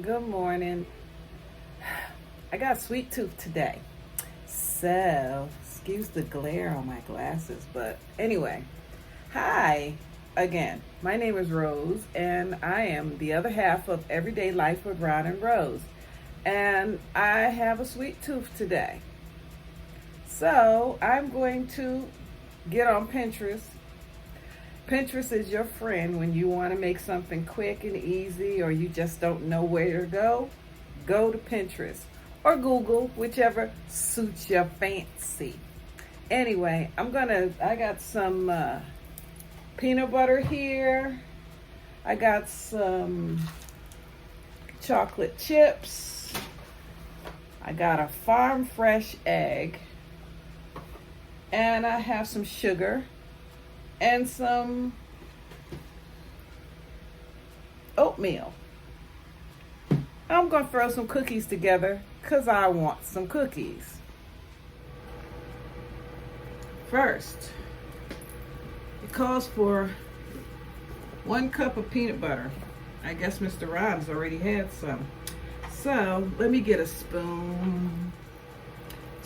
Good morning. I got sweet tooth today. So, excuse the glare on my glasses, but anyway. Hi again. My name is Rose, and I am the other half of Everyday Life with Ron and Rose. And I have a sweet tooth today. So, I'm going to get on Pinterest. Pinterest is your friend when you want to make something quick and easy or you just don't know where to go. Go to Pinterest or Google, whichever suits your fancy. Anyway, I got some peanut butter here. I got some chocolate chips. I got a farm fresh egg. And I have some sugar and some oatmeal. I'm going to throw some cookies together because I want some cookies. First, it calls for 1 cup of peanut butter. I guess Mr. Ron's already had some. So let me get a spoon.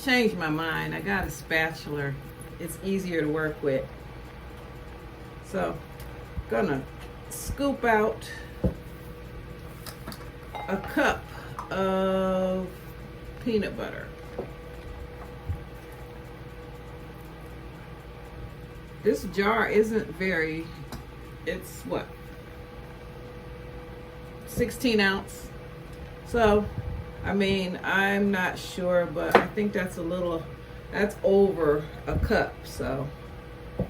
Changed my mind. I got a spatula. It's easier to work with. So, gonna scoop out a cup of peanut butter. This jar isn't very, it's what? 16 ounce. So, I'm not sure, but I think that's that's over a cup. So,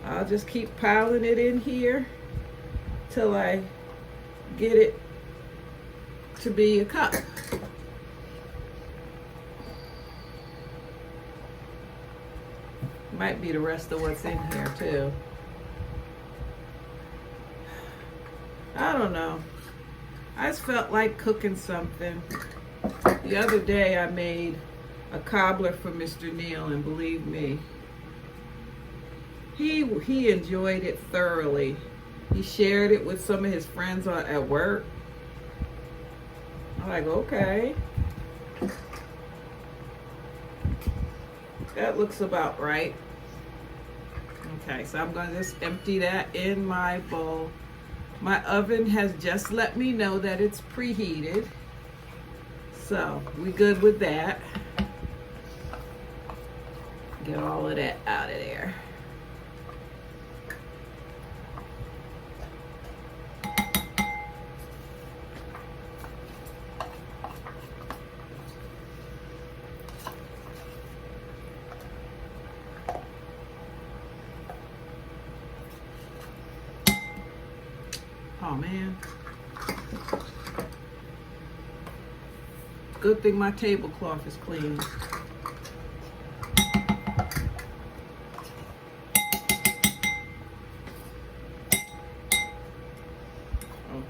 I'll just keep piling it in here till I get it to be a cup. Might be the rest of what's in here too. I don't know. I just felt like cooking something. The other day I made a cobbler for Mr. Neal, and believe me, he enjoyed it thoroughly. He shared it with some of his friends at work. I'm like, okay. That looks about right. Okay, so I'm going to just empty that in my bowl. My oven has just let me know that it's preheated. So, we good with that. Get all of that out of there. Oh man. Good thing my tablecloth is clean.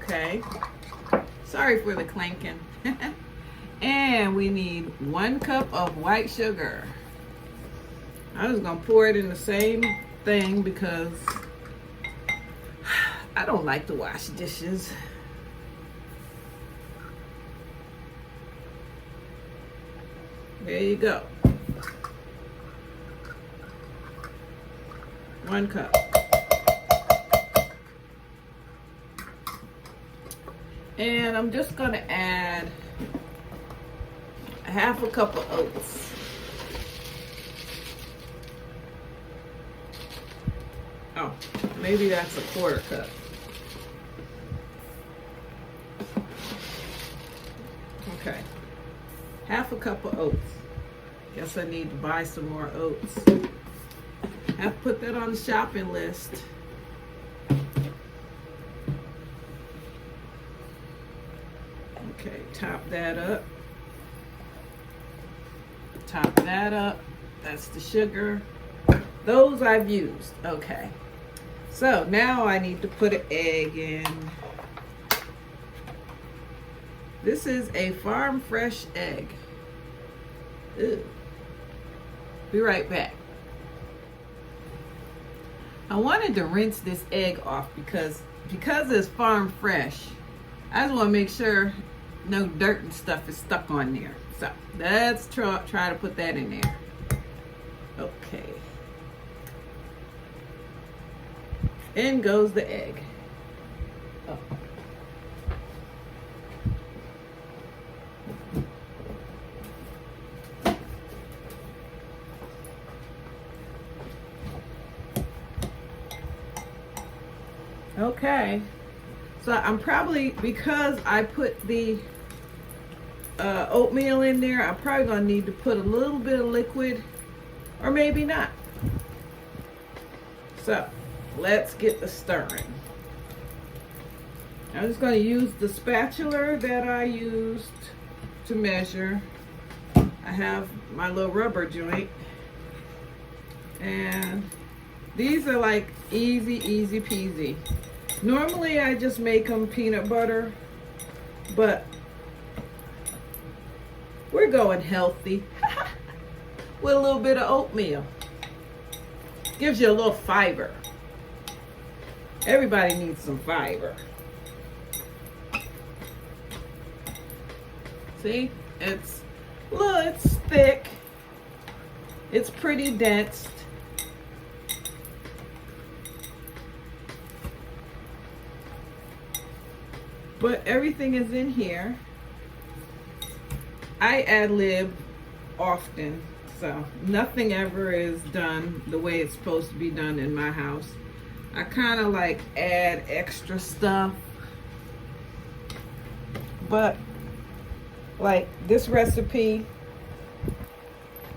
Okay. Sorry for the clanking. And we need 1 cup of white sugar. I'm just gonna pour it in the same thing because I don't like to wash dishes. There you go. 1 cup. And I'm just gonna add a 1/2 cup of oats. Oh, maybe that's a 1/4 cup. Okay, 1/2 cup of oats. Guess I need to buy some more oats. Have to put that on the shopping list. Okay, top that up. Top that up. That's the sugar. Those I've used. Okay. So now I need to put an egg in. This is a farm fresh egg. Ew. Be right back. I wanted to rinse this egg off because it's farm fresh. I just want to make sure no dirt and stuff is stuck on there. So let's try to put that in there. Okay. In goes the egg. Oh. Okay, so I'm probably, because I put the oatmeal in there, I'm probably gonna need to put a little bit of liquid, or maybe not. So let's get the stirring. I'm just gonna use the spatula that I used to measure. I have my little rubber joint, and these are like easy peasy. Normally I just make them peanut butter, but we're going healthy with a little bit of oatmeal. Gives you a little fiber. Everybody needs some fiber. See, it's thick. It's pretty dense. But everything is in here. I ad-lib often, so nothing ever is done the way it's supposed to be done in my house. I kind of like add extra stuff. But like this recipe,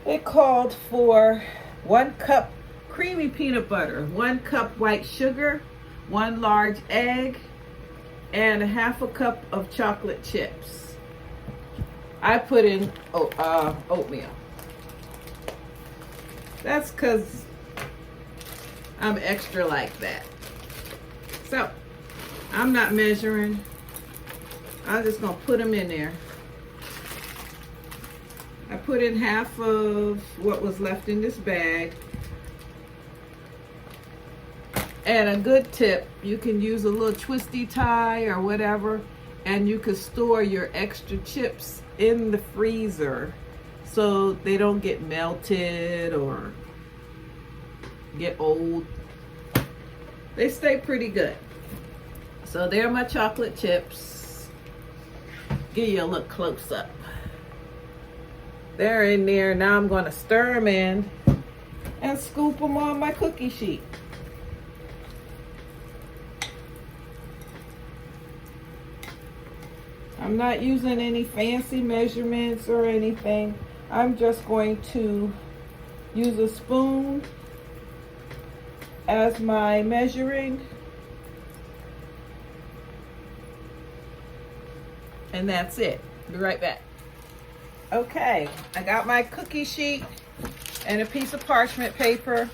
it called for 1 cup creamy peanut butter, 1 cup white sugar, 1 large egg, and 1/2 cup of chocolate chips. I put in oatmeal. That's because I'm extra like that. So I'm not measuring. I'm just gonna put them in there. I put in half of what was left in this bag. And a good tip, you can use a little twisty tie or whatever, and you can store your extra chips in the freezer so they don't get melted or get old. They stay pretty good. So there are my chocolate chips. Give you a look close up. They're in there. Now I'm going to stir them in and scoop them on my cookie sheet. I'm not using any fancy measurements or anything. I'm just going to use a spoon as my measuring. And that's it. Be right back. Okay, I got my cookie sheet and a piece of parchment paper.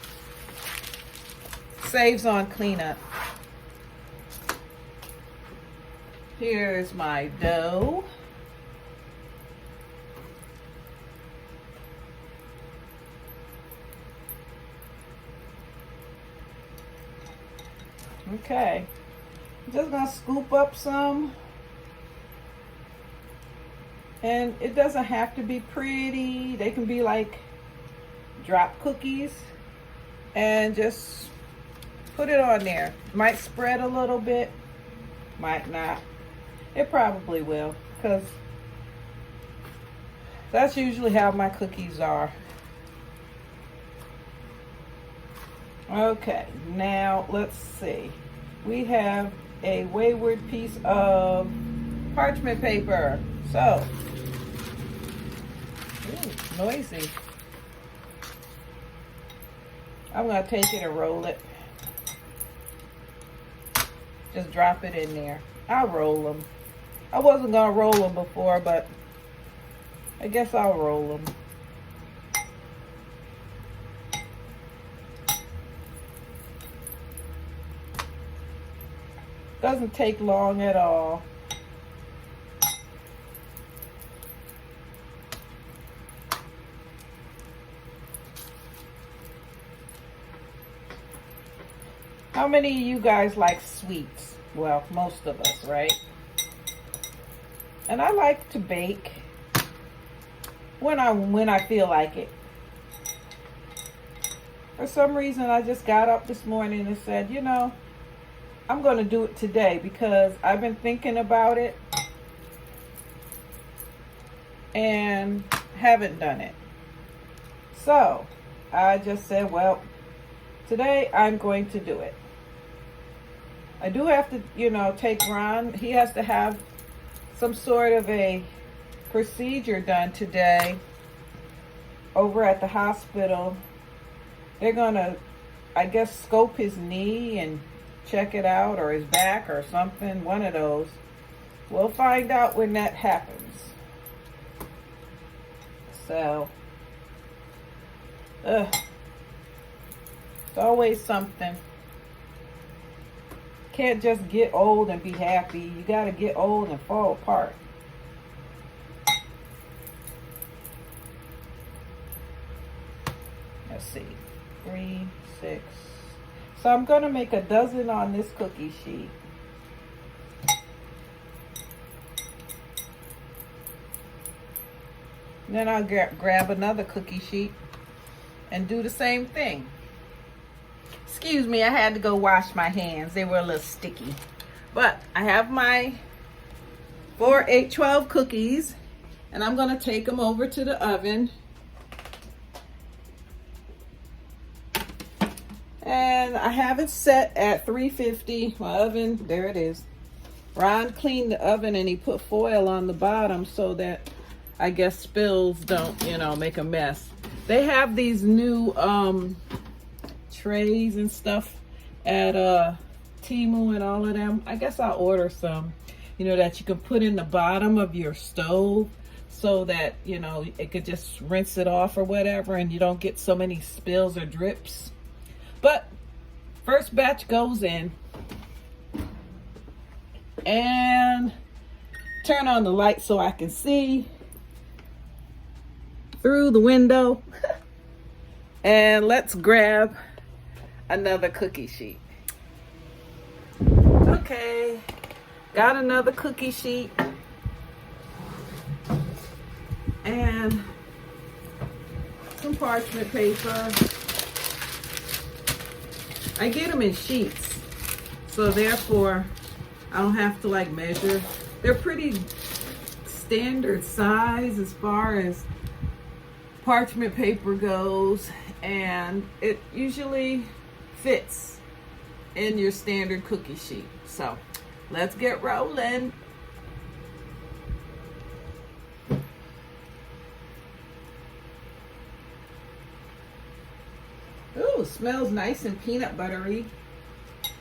Saves on cleanup. Here's my dough. Okay, I'm just gonna scoop up some. And it doesn't have to be pretty. They can be like drop cookies. And just put it on there. Might spread a little bit, might not. It probably will, because that's usually how my cookies are. Okay, now let's see. We have a wayward piece of parchment paper. So, ooh, noisy. I'm going to take it and roll it. Just drop it in there. I'll roll them. I wasn't going to roll them before, but I guess I'll roll them. Doesn't take long at all. How many of you guys like sweets? Well, most of us, right? And I like to bake when I feel like it. For some reason, I just got up this morning and said, you know, I'm going to do it today because I've been thinking about it and haven't done it. So I just said, well, today I'm going to do it. I do have to, you know, take Ron. He has to have some sort of a procedure done today over at the hospital. They're going to, I guess, scope his knee and check it out, or his back or something, one of those. We'll find out when that happens. So, it's always something. Can't just get old and be happy. You got to get old and fall apart. Let's see. 3, 6. So I'm going to make a dozen on this cookie sheet. Then I'll grab another cookie sheet and do the same thing. Excuse me, I had to go wash my hands. They were a little sticky. But I have my 4, 8, 12 cookies, and I'm going to take them over to the oven. And I have it set at 350. My oven, there it is. Ron cleaned the oven and he put foil on the bottom so that, I guess, spills don't, you know, make a mess. They have these new trays and stuff at Temu and all of them. I guess I'll order some, you know, that you can put in the bottom of your stove so that, you know, it could just rinse it off or whatever and you don't get so many spills or drips. But first batch goes in, and turn on the light so I can see through the window. And let's grab another cookie sheet. Okay, got another cookie sheet and some parchment paper. I get them in sheets, so therefore I don't have to like measure. They're pretty standard size as far as parchment paper goes, and it usually fits in your standard cookie sheet. So let's get rolling. Ooh, smells nice and peanut buttery.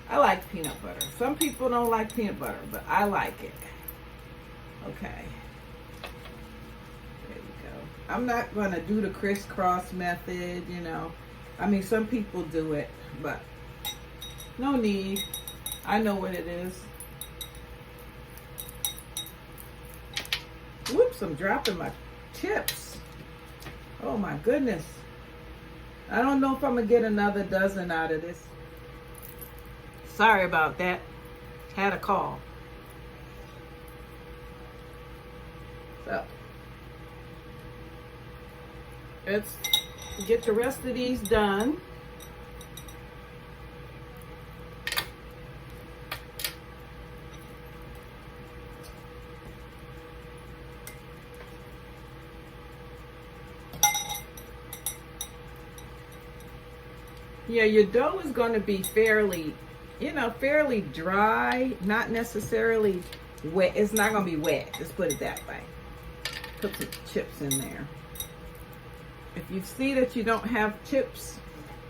I like peanut butter. Some people don't like peanut butter, but I like it. Okay. There you go. I'm not going to do the crisscross method, you know. I mean, some people do it, but no need. I know what it is. Whoops, I'm dropping my chips. Oh my goodness. I don't know if I'm going to get another dozen out of this. Sorry about that. Had a call. So, let's get the rest of these done. Yeah, your dough is going to be fairly, you know, fairly dry, not necessarily wet. It's not going to be wet. Let's put it that way. Put some chips in there. If you see that you don't have chips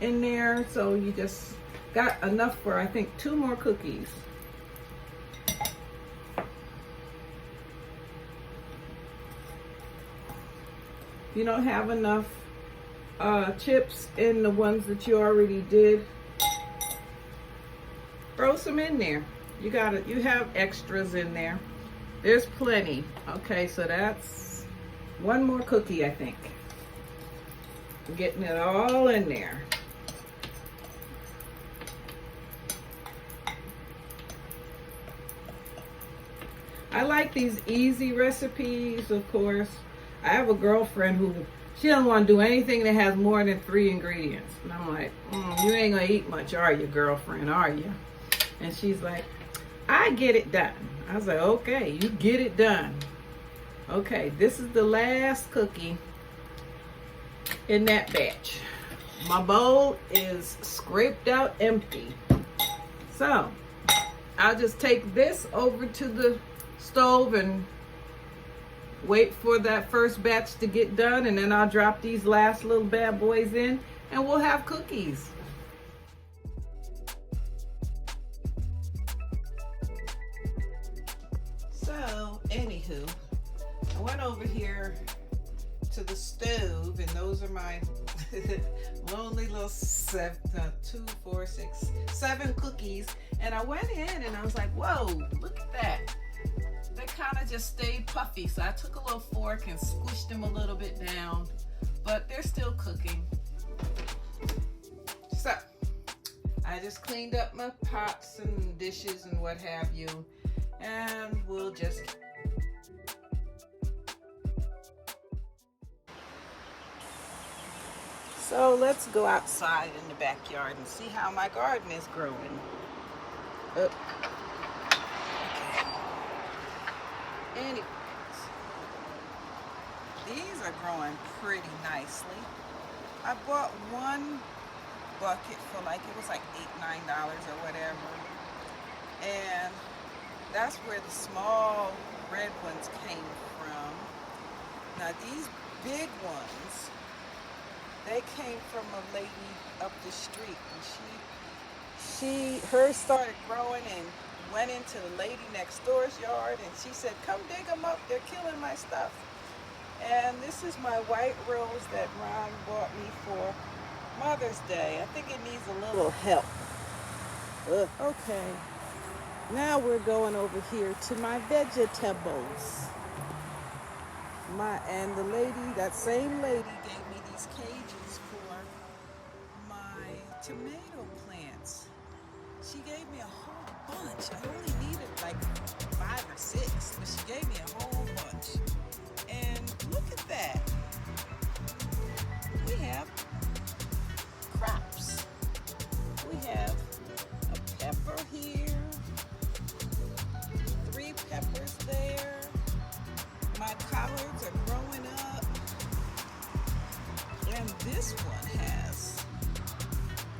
in there, so you just got enough for, I think, 2 more cookies. If you don't have enough chips in the ones that you already did, throw some in there. You have extras in there. There's plenty. Okay, so that's 1 more cookie, I think. I'm getting it all in there. I like these easy recipes, of course. I have a girlfriend who, she doesn't want to do anything that has more than 3 ingredients. And I'm like, you ain't gonna eat much, are you, girlfriend, are you? And she's like, I get it done. I was like, okay, you get it done. Okay, this is the last cookie in that batch. My bowl is scraped out empty. So, I'll just take this over to the stove and wait for that first batch to get done, and then I'll drop these last little bad boys in and we'll have cookies. So, anywho, I went over here to the stove, and those are my lonely little 7 cookies. And I went in and I was like, whoa, look at that. They kind of just stayed puffy. So I took a little fork and squished them a little bit down, but they're still cooking. So I just cleaned up my pots and dishes and what have you, and we'll just So let's go outside in the backyard and see how my garden is growing. Okay. Anyways, these are growing pretty nicely. I bought one bucket for like, it was like $8, $9 or whatever. And that's where the small red ones came from. Now these big ones, they came from a lady up the street, and hers started growing and went into the lady next door's yard, and she said, come dig them up, they're killing my stuff. And this is my white rose that Ron bought me for Mother's Day. I think it needs a little help. Okay, now we're going over here to my vegetables. And the lady, that same lady, gave me these cages for my tomato plants. She gave me a whole bunch. I only needed like 5 or 6, but she gave me a whole bunch. And look at that. We have crops. We have a pepper here, 3 peppers there. My collards are growing up. And this one has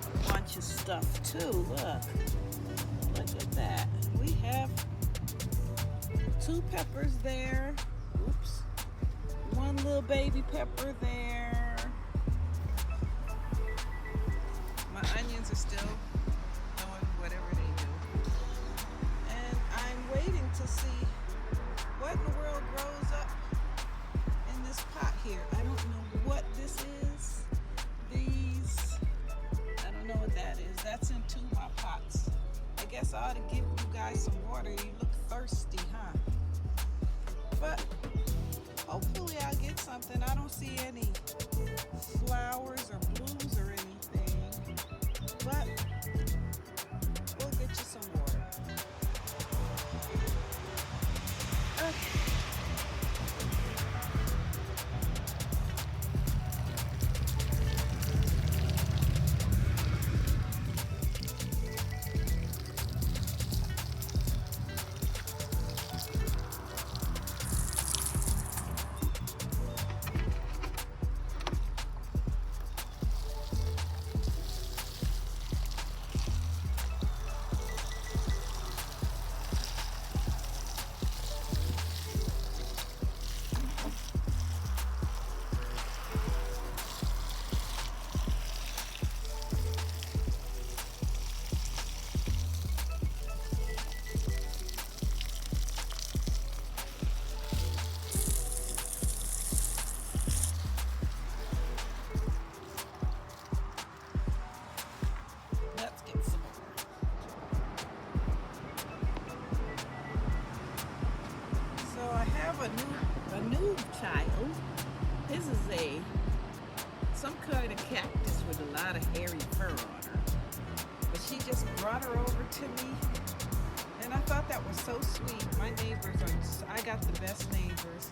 a bunch of stuff too. Look at that. We have 2 peppers there. Oops. 1 little baby pepper there. My onions are still doing whatever they do. And I'm waiting to see what in the world grows up in this pot here. I don't know what this is. I don't know what that is. That's in 2 of my pots. I guess I ought to give you guys some water. You look thirsty, huh? But hopefully I'll get something. I don't see any flowers or blooms or anything. But we'll get you some water. Okay. A new child. This is some kind of cactus with a lot of hairy fur on her. But she just brought her over to me, And I thought that was so sweet. My neighbors I got the best neighbors.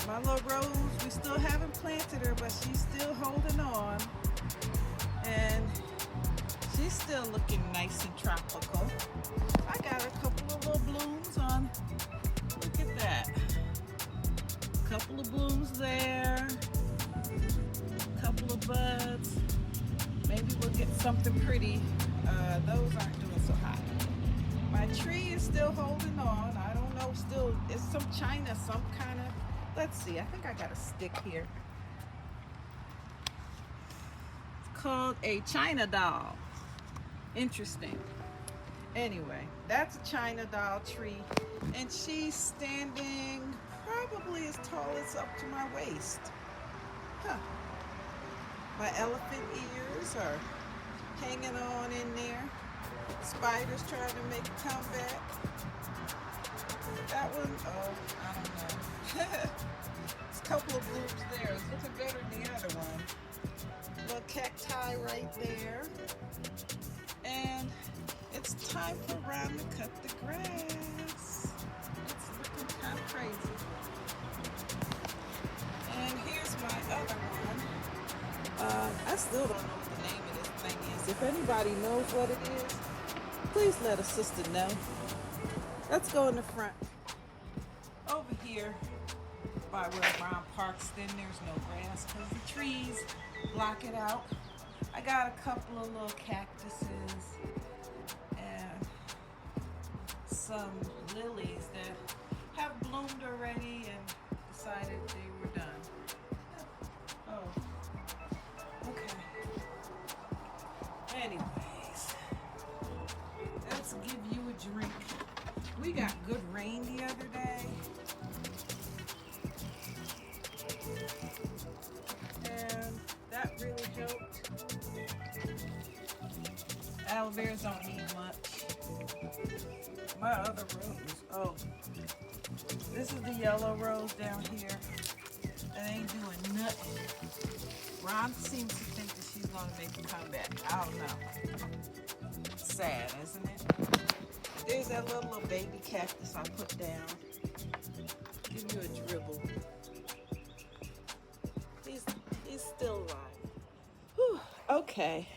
My little Rose, we still haven't planted her, but she's still holding on. And she's still looking nice and tropical. I got a couple of little blooms on. Look at that. A couple of blooms there. A couple of buds. Maybe we'll get something pretty. Those aren't doing so hot. My tree is still holding on. I don't know, still, it's some China, some kind of, let's see, I think I got a stick here. It's called a China doll. Interesting. Anyway, that's a China doll tree, and she's standing probably as tall as up to my waist. Huh. My elephant ears are hanging on in there. Spiders trying to make a comeback. That one, oh, I don't know. There's a couple of blooms there. It's looking better than the other one. Little cacti right there. And it's time for Ron to cut the grass. It's looking kind of crazy. And here's my other one. I still don't know what the name of this thing is. If anybody knows what it is, please let a sister know. Let's go in the front. Over here by where Ron parks, then there's no grass because the trees block it out. I got a couple of little cactuses and some lilies that have bloomed already and decided they were done. Oh, okay. Anyways, let's give you a drink. We got good rain the other day. And that really helped. Aloe veras don't need much. My other rose, oh, this is the yellow rose down here. That ain't doing nothing. Ron seems to think that she's gonna make a comeback. I don't know. Sad, isn't it? There's that little baby cactus I put down. Give you a dribble. He's still alive. Whew. Okay.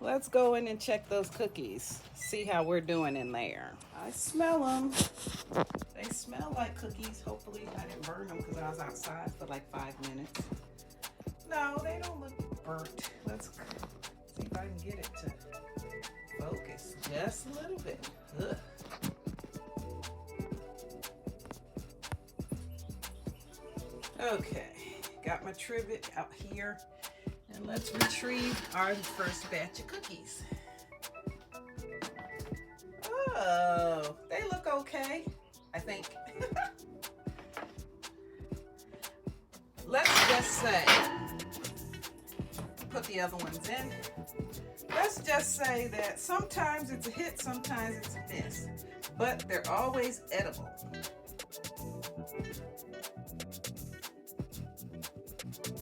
Let's go in and check those cookies. See how we're doing in there. I smell them. They smell like cookies. Hopefully I didn't burn them because I was outside for like 5 minutes. No, they don't look burnt. Let's see if I can get it to focus just a little bit. Ugh. Okay, got my trivet out here, and let's retrieve our first batch of cookies. Oh, they look okay, I think. Let's just say, put the other ones in. Let's just say that sometimes it's a hit, sometimes it's a miss, but they're always edible.